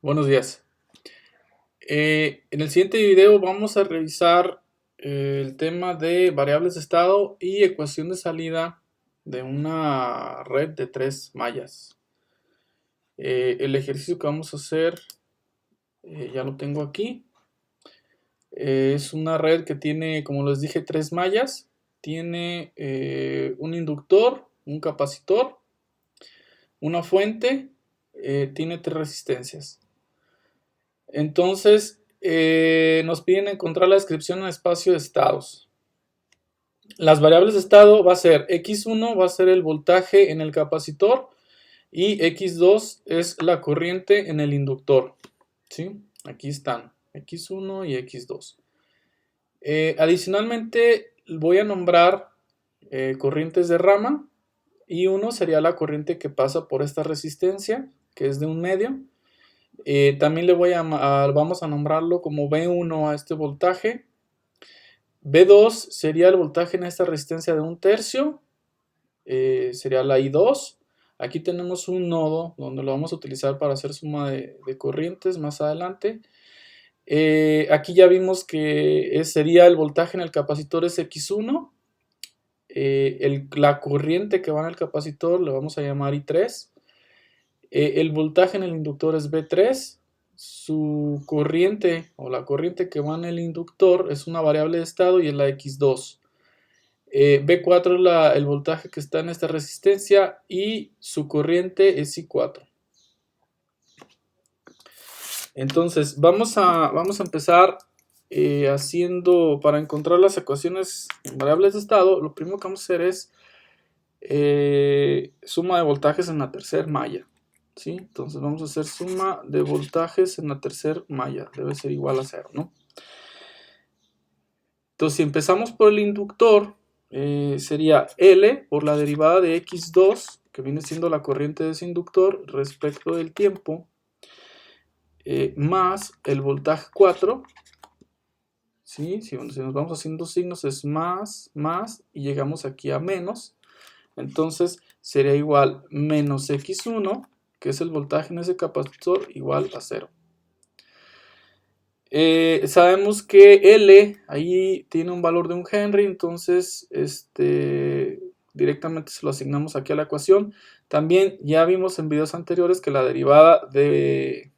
Buenos días. En el siguiente video vamos a revisar el tema de variables de estado y ecuación de salida de una red de tres mallas. El ejercicio que vamos a hacer, ya lo tengo aquí. Es una red que tiene, como les dije, tres mallas. Tiene un inductor, un capacitor, una fuente, tiene tres resistencias. Entonces, nos piden encontrar la descripción en espacio de estados. Las variables de estado va a ser x1 va a ser el voltaje en el capacitor y x2 es la corriente en el inductor. ¿Sí? Aquí están x1 y x2. Adicionalmente voy a nombrar corrientes de rama y uno sería la corriente que pasa por esta resistencia, que es de 1 medio. También vamos a nombrarlo como B1 a este voltaje. B2 sería el voltaje en esta resistencia de 1/3, sería la I2. Aquí tenemos un nodo donde lo vamos a utilizar para hacer suma de corrientes más adelante. Aquí ya vimos que sería el voltaje en el capacitor es X1. La corriente que va en el capacitor le vamos a llamar I3. El voltaje en el inductor es B3. Su corriente o la corriente que va en el inductor es una variable de estado y es la X2. B4 es el voltaje que está en esta resistencia y su corriente es I4. Entonces vamos a empezar haciendo, para encontrar las ecuaciones en variables de estado, lo primero que vamos a hacer es suma de voltajes en la tercera malla. ¿Sí? Entonces vamos a hacer suma de voltajes en la tercera malla, debe ser igual a 0, ¿no? Entonces si empezamos por el inductor, sería L por la derivada de X2, que viene siendo la corriente de ese inductor respecto del tiempo, más el voltaje 4, ¿sí? Si nos vamos haciendo signos es más, y llegamos aquí a menos, entonces sería igual menos X1, que es el voltaje en ese capacitor, igual a 0. Sabemos que L ahí tiene un valor de 1 Henry, entonces directamente se lo asignamos aquí a la ecuación. También ya vimos en videos anteriores que la derivada de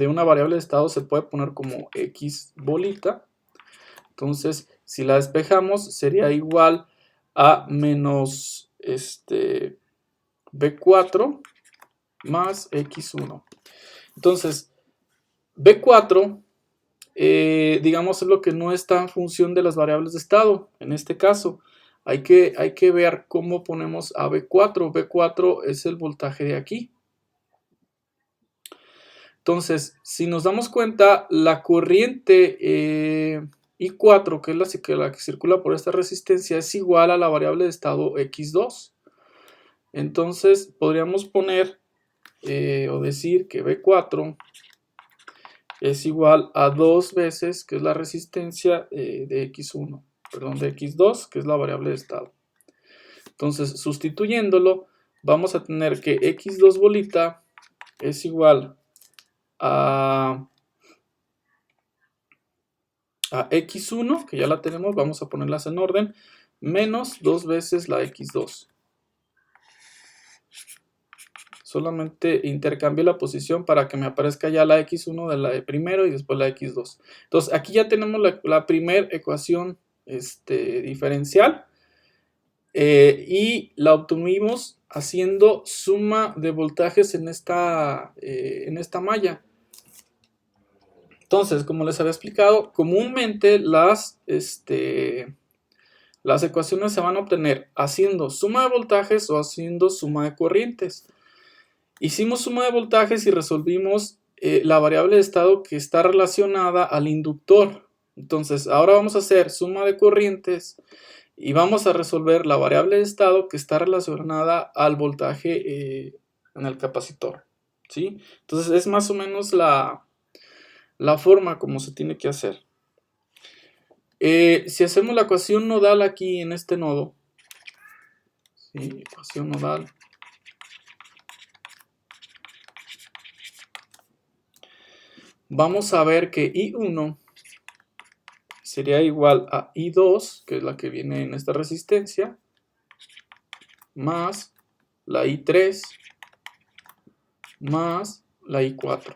una variable de estado se puede poner como X bolita. Entonces, si la despejamos, sería igual a menos B4 más X1. Entonces, B4 digamos es lo que no está en función de las variables de estado. En este caso hay que ver cómo ponemos a B4. B4 es el voltaje de aquí. Entonces, si nos damos cuenta, la corriente I4, que es la que circula por esta resistencia, es igual a la variable de estado X2. Entonces podríamos poner o decir que B4 es igual a 2 veces, que es la resistencia de X1, perdón, de X2, que es la variable de estado. Entonces, sustituyéndolo, vamos a tener que X2 bolita es igual a X1, que ya la tenemos, vamos a ponerlas en orden, menos 2 veces la X2. Solamente intercambio la posición para que me aparezca ya la X1 de la de primero y después la X2. Entonces aquí ya tenemos la primera ecuación diferencial y la obtuvimos haciendo suma de voltajes en esta malla. Entonces, como les había explicado, comúnmente las ecuaciones se van a obtener haciendo suma de voltajes o haciendo suma de corrientes. Hicimos suma de voltajes y resolvimos la variable de estado que está relacionada al inductor. Entonces, ahora vamos a hacer suma de corrientes y vamos a resolver la variable de estado que está relacionada al voltaje en el capacitor. ¿Sí? Entonces, es más o menos la forma como se tiene que hacer. Si hacemos la ecuación nodal aquí en este nodo, ¿sí? Ecuación nodal. vamos a ver que I1 sería igual a I2, que es la que viene en esta resistencia, más la I3 más la I4.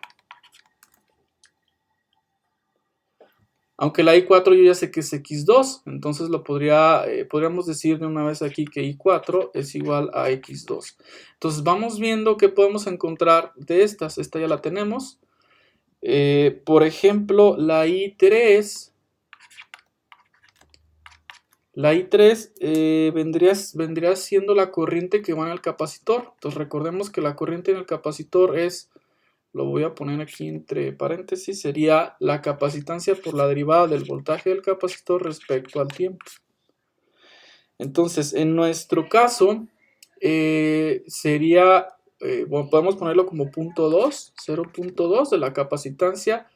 Aunque la I4 yo ya sé que es X2, entonces lo podríamos decir de una vez aquí que I4 es igual a X2. Entonces vamos viendo qué podemos encontrar de estas. Esta ya la tenemos. Por ejemplo, la I3 vendría siendo la corriente que va en el capacitor. Entonces recordemos que la corriente en el capacitor es, lo voy a poner aquí entre paréntesis, sería la capacitancia por la derivada del voltaje del capacitor respecto al tiempo. Entonces, en nuestro caso, sería, bueno, podemos ponerlo como 0.2, 0.2 de la capacitancia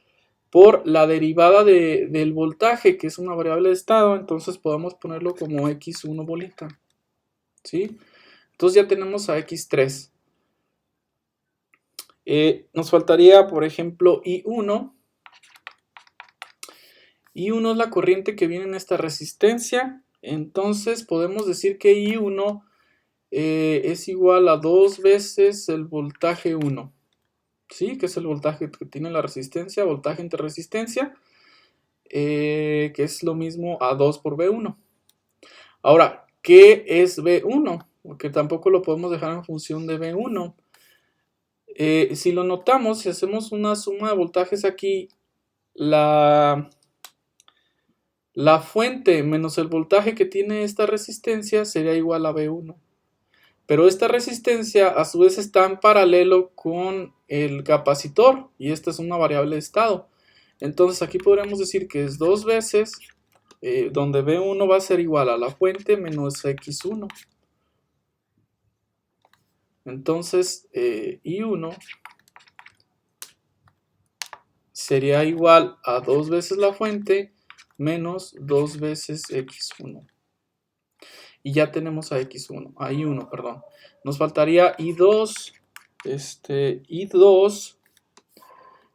por la derivada del voltaje, que es una variable de estado. Entonces podemos ponerlo como X1 bolita, ¿sí? Entonces ya tenemos a X3. Nos faltaría, por ejemplo, I1. I1 es la corriente que viene en esta resistencia. Entonces podemos decir que I1 es igual a 2 veces el voltaje 1. ¿Sí? Que es el voltaje que tiene la resistencia, voltaje entre resistencia, que es lo mismo a 2 por V1. Ahora, ¿qué es V1? Porque tampoco lo podemos dejar en función de V1. Si lo notamos, si hacemos una suma de voltajes aquí, la fuente menos el voltaje que tiene esta resistencia sería igual a V1. Pero esta resistencia a su vez está en paralelo con el capacitor y esta es una variable de estado. Entonces aquí podríamos decir que es 2 veces, donde V1 va a ser igual a la fuente menos X1. Entonces I1 sería igual a 2 veces la fuente menos 2 veces X1. Y ya tenemos a X1, a I1, perdón. Nos faltaría I2. I2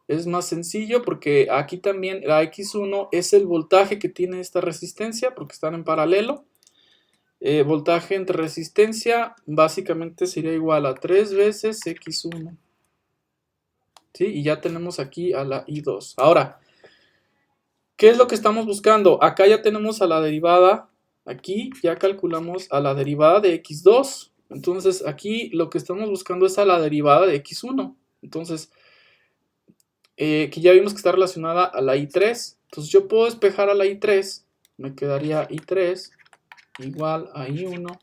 es más sencillo porque aquí también la X1 es el voltaje que tiene esta resistencia porque están en paralelo. Voltaje entre resistencia básicamente sería igual a 3 veces X1. ¿Sí? Y ya tenemos aquí a la I2. Ahora, ¿qué es lo que estamos buscando? Acá ya tenemos a la derivada. Aquí ya calculamos a la derivada de X2. Entonces aquí lo que estamos buscando es a la derivada de X1. Entonces, que ya vimos que está relacionada a la I3. Entonces yo puedo despejar a la I3. Me quedaría I3 igual a I1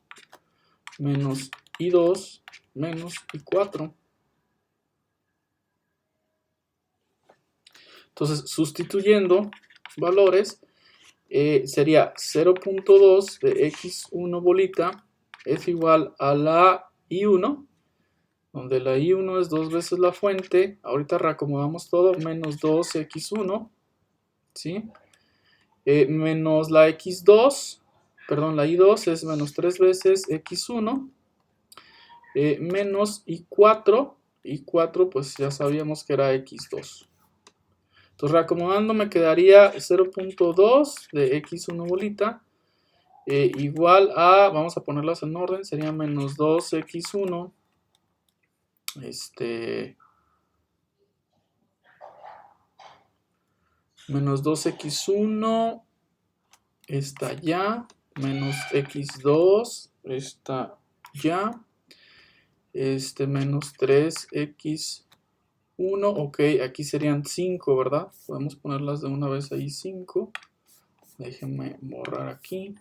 menos I2 menos I4. Entonces, sustituyendo valores, sería 0.2 de X1 bolita es igual a la I1, donde la I1 es 2 veces la fuente. Ahorita reacomodamos todo, menos 2X1, ¿sí? Menos la X2, perdón, la I2 es menos 3 veces X1, menos I4, I4 pues ya sabíamos que era X2. Entonces reacomodando me quedaría 0.2 de X1 bolita igual a, vamos a ponerlas en orden, sería menos 2X1 menos 2X1 está ya, menos X2 está ya, menos 3X1, ok, aquí serían 5, ¿verdad? Podemos ponerlas de una vez ahí 5, déjenme borrar aquí.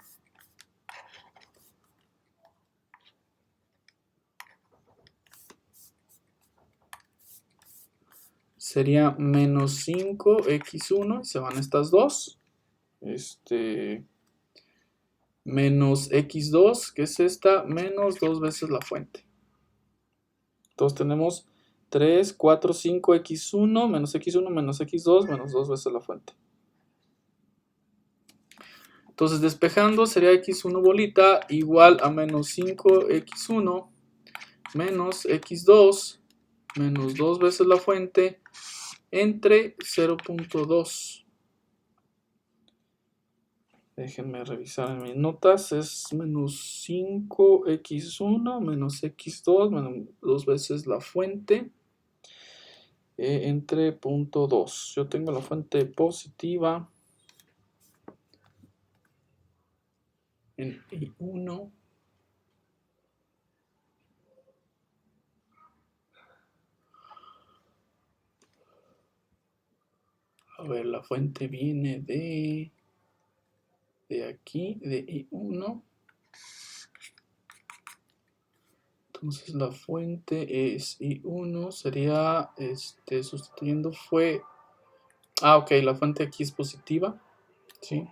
Sería menos 5X1 y se van estas dos. Menos X2, que es esta, menos 2 veces la fuente. Entonces tenemos 3, 4, 5X1, menos X1, menos X2, menos 2 veces la fuente. Entonces despejando sería X1 bolita igual a menos 5X1 menos X2 menos 2 veces la fuente entre 0.2. Déjenme revisar en mis notas. Es menos 5x1 menos x2 menos 2 veces la fuente entre 0.2. Yo tengo la fuente positiva en I1. A ver, la fuente viene de aquí, de I1. Entonces la fuente es I1, sería, sustituyendo fue, ok, la fuente aquí es positiva, ¿sí?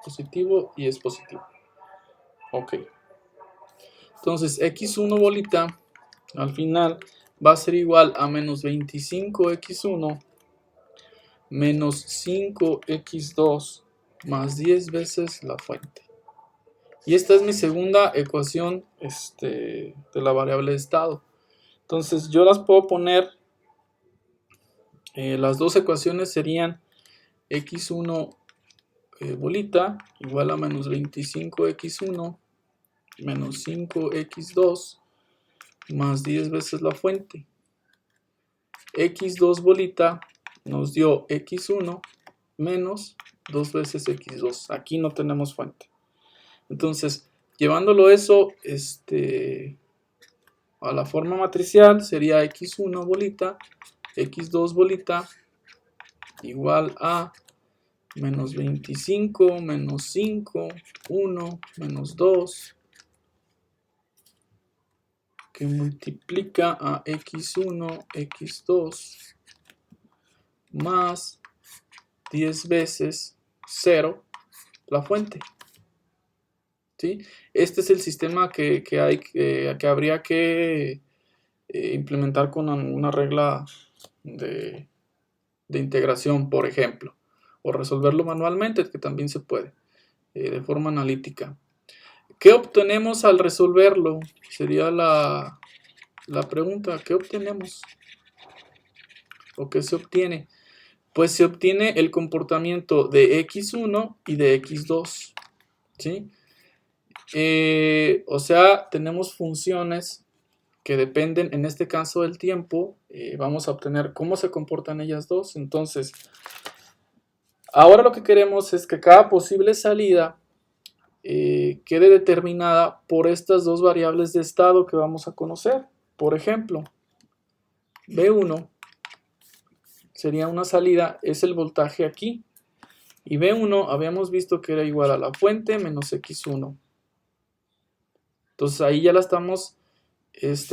Positivo y es positivo. Ok. Entonces x1 bolita al final va a ser igual a menos 25x1 menos 5x2 más 10 veces la fuente. Y esta es mi segunda ecuación de la variable de estado. Entonces yo las puedo poner, las dos ecuaciones serían x1 bolita igual a menos 25x1 menos 5x2 más 10 veces la fuente. x2 bolita nos dio x1 menos 2 veces x2. Aquí no tenemos fuente. Entonces, llevándolo eso a la forma matricial, sería x1 bolita, x2 bolita, igual a menos 25, menos 5, 1, menos 2, que multiplica a x1, x2, más 10 veces 0, la fuente. ¿Sí? Este es el sistema que habría que implementar con una regla de integración, por ejemplo, o resolverlo manualmente, que también se puede, de forma analítica. ¿Qué obtenemos al resolverlo? Sería la pregunta, ¿qué obtenemos? ¿O qué se obtiene? Pues se obtiene el comportamiento de x1 y de x2, ¿sí? O sea, tenemos funciones que dependen, en este caso, del tiempo. Vamos a obtener cómo se comportan ellas dos. Entonces, ahora lo que queremos es que cada posible salida quede determinada por estas dos variables de estado que vamos a conocer. Por ejemplo, B1 sería una salida, es el voltaje aquí. Y B1 habíamos visto que era igual a la fuente menos X1. Entonces ahí ya la estamos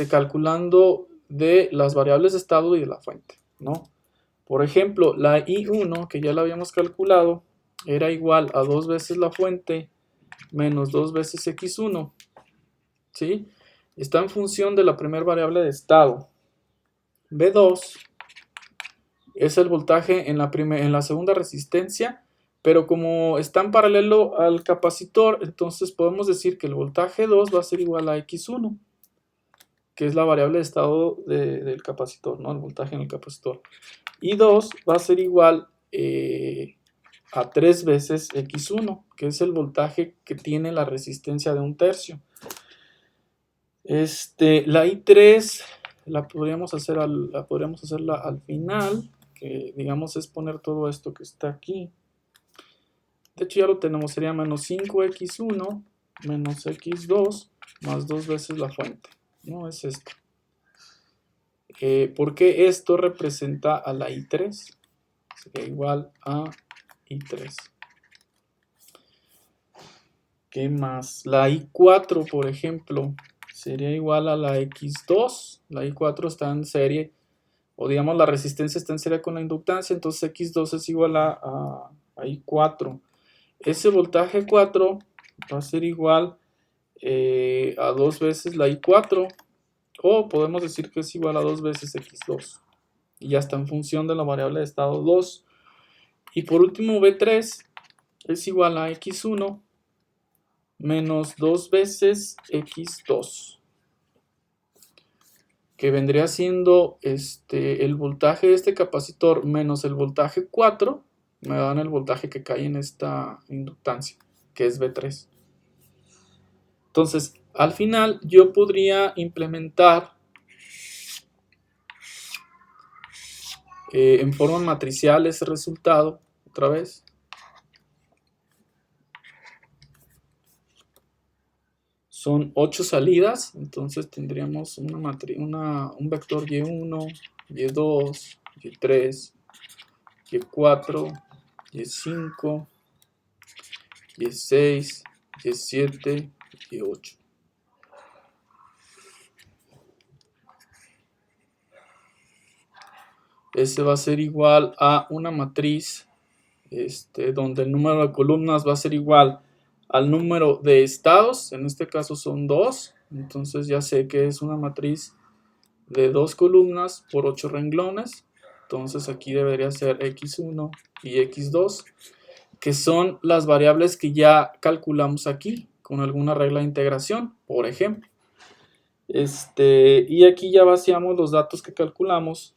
calculando de las variables de estado y de la fuente, ¿no? Por ejemplo, la I1, que ya la habíamos calculado, era igual a 2 veces la fuente menos 2 veces X1, ¿sí? Está en función de la primera variable de estado. B2 es el voltaje en la segunda resistencia, pero como está en paralelo al capacitor, entonces podemos decir que el voltaje 2 va a ser igual a X1, que es la variable de estado del capacitor, ¿no? El voltaje en el capacitor. Y 2 va a ser igual a 3 veces X1, que es el voltaje que tiene la resistencia de 1/3. La I3 la podríamos hacerla al final, que digamos es poner todo esto que está aquí. De hecho ya lo tenemos, sería menos 5x1 menos x2 más 2 veces la fuente. No es esto. Porque esto representa a la I3. Sería igual a I3. ¿Qué más? La I4, por ejemplo, sería igual a la X2. La I4 está en serie, o digamos la resistencia está en serie con la inductancia, entonces X2 es igual a I4. Ese voltaje 4 va a ser igual a 2 veces la I4, o podemos decir que es igual a 2 veces X2. Y ya está en función de la variable de estado 2. Y por último, B3 es igual a X1 menos 2 veces X2, que vendría siendo el voltaje de este capacitor menos el voltaje 4, me dan el voltaje que cae en esta inductancia, que es V3. Entonces, al final yo podría implementar en forma matricial ese resultado, otra vez. Son 8 salidas, entonces tendríamos un vector Y1, Y2, Y3, Y4, Y5, Y6, Y7, Y8. Ese va a ser igual a una matriz donde el número de columnas va a ser igual al número de estados, en este caso son 2, entonces ya sé que es una matriz de 2 columnas por 8 renglones, entonces aquí debería ser x1 y x2, que son las variables que ya calculamos aquí, con alguna regla de integración, por ejemplo. Y aquí ya vaciamos los datos que calculamos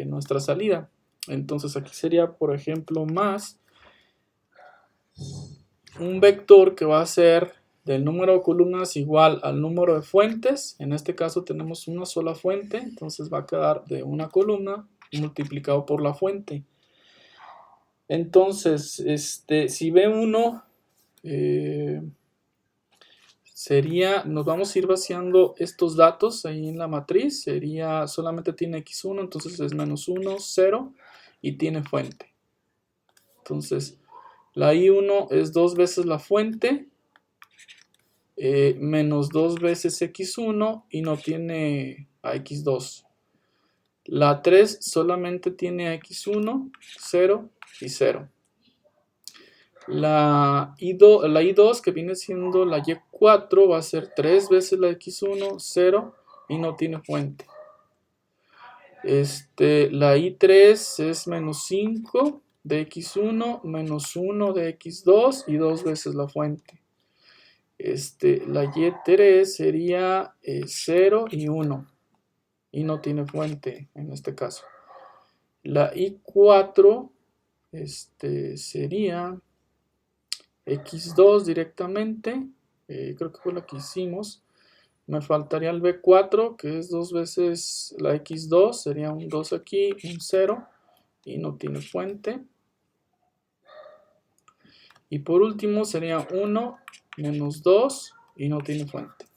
nuestra salida. Entonces aquí sería, por ejemplo, más un vector que va a ser del número de columnas igual al número de fuentes. En este caso tenemos una sola fuente, entonces va a quedar de una columna multiplicado por la fuente. Entonces, si B1 nos vamos a ir vaciando estos datos ahí en la matriz. Sería, solamente tiene x1, entonces es menos 1, 0 y tiene fuente. Entonces, la I1 es 2 veces la fuente, menos 2 veces x1 y no tiene a x2. La 3 solamente tiene a x1, 0 y 0. La I2, que viene siendo la Y4, va a ser 3 veces la x1, 0 y no tiene fuente. La I3 es menos 5 de x1, menos 1 de x2 y 2 veces la fuente. La Y3 sería 0 y 1 y no tiene fuente en este caso. La I4 sería x2 directamente, creo que fue lo que hicimos. Me faltaría el B4, que es 2 veces la x2, sería un 2 aquí, un 0 y no tiene fuente. Y por último sería 1 menos 2 y no tiene fuente.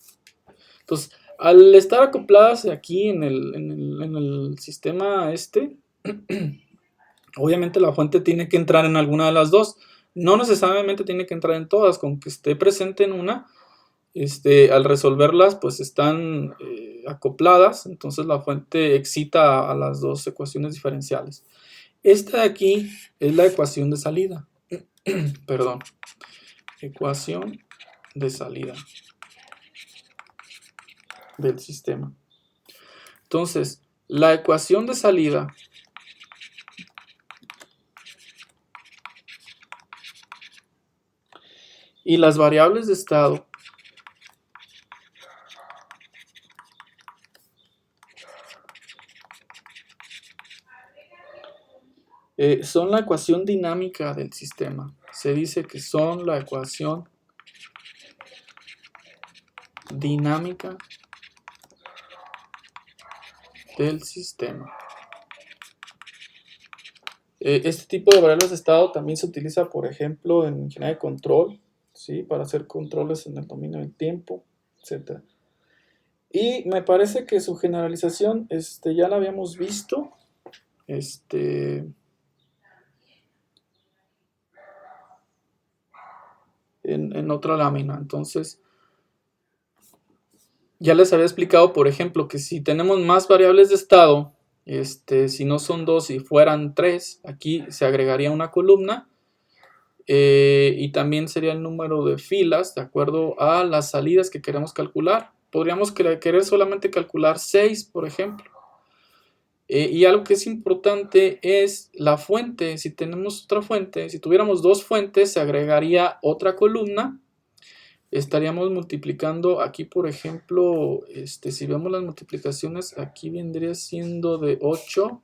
Entonces, al estar acopladas aquí en el sistema obviamente la fuente tiene que entrar en alguna de las dos. No necesariamente tiene que entrar en todas, con que esté presente en una, al resolverlas pues están acopladas, entonces la fuente excita a las dos ecuaciones diferenciales. Esta de aquí es la ecuación de salida. Perdón. Ecuación de salida del sistema. Entonces, la ecuación de salida y las variables de estado son la ecuación dinámica del sistema. Se dice que son la ecuación dinámica del sistema. Este tipo de variables de estado también se utiliza, por ejemplo, en ingeniería de control, ¿sí? Para hacer controles en el dominio del tiempo, etc. Y me parece que su generalización ya la habíamos visto. En otra lámina. Entonces, ya les había explicado, por ejemplo, que si tenemos más variables de estado, si no son 2 y fueran 3, aquí se agregaría una columna y también sería el número de filas de acuerdo a las salidas que queremos calcular. Podríamos querer solamente calcular 6, por ejemplo. Y algo que es importante es la fuente. Si tenemos otra fuente, si tuviéramos dos fuentes, se agregaría otra columna estaríamos multiplicando aquí, por ejemplo, si vemos las multiplicaciones, aquí vendría siendo de 8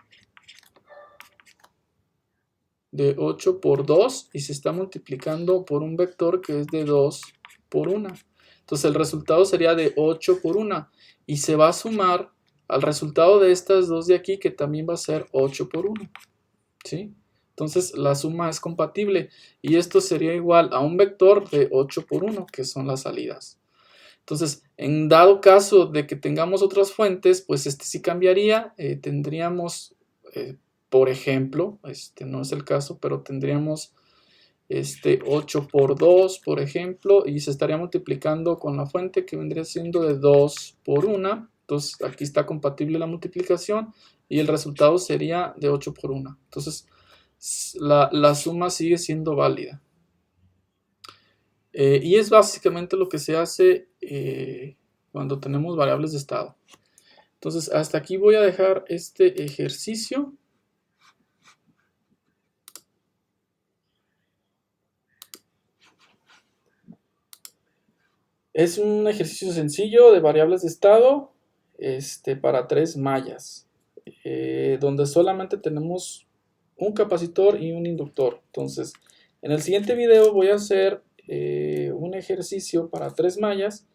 por 2 y se está multiplicando por un vector que es de 2 por 1. Entonces el resultado sería de 8 por 1 y se va a sumar al resultado de estas dos de aquí, que también va a ser 8 por 1. ¿Sí? Entonces la suma es compatible y esto sería igual a un vector de 8 por 1, que son las salidas. Entonces, en dado caso de que tengamos otras fuentes, pues sí cambiaría. Tendríamos, por ejemplo, no es el caso, pero tendríamos 8 por 2, por ejemplo, y se estaría multiplicando con la fuente que vendría siendo de 2 por 1. Entonces, aquí está compatible la multiplicación y el resultado sería de 8 por 1. Entonces, la suma sigue siendo válida. Y es básicamente lo que se hace cuando tenemos variables de estado. Entonces, hasta aquí voy a dejar este ejercicio. Es un ejercicio sencillo de variables de estado para 3 mallas, donde solamente tenemos un capacitor y un inductor. Entonces, en el siguiente video voy a hacer un ejercicio para 3 mallas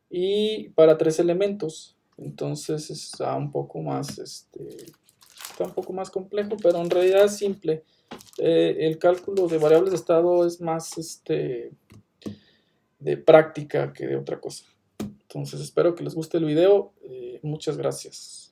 y para 3 elementos. Entonces está un poco más, complejo, pero en realidad es simple. El cálculo de variables de estado es más de práctica que de otra cosa. Entonces espero que les guste el video. Muchas gracias.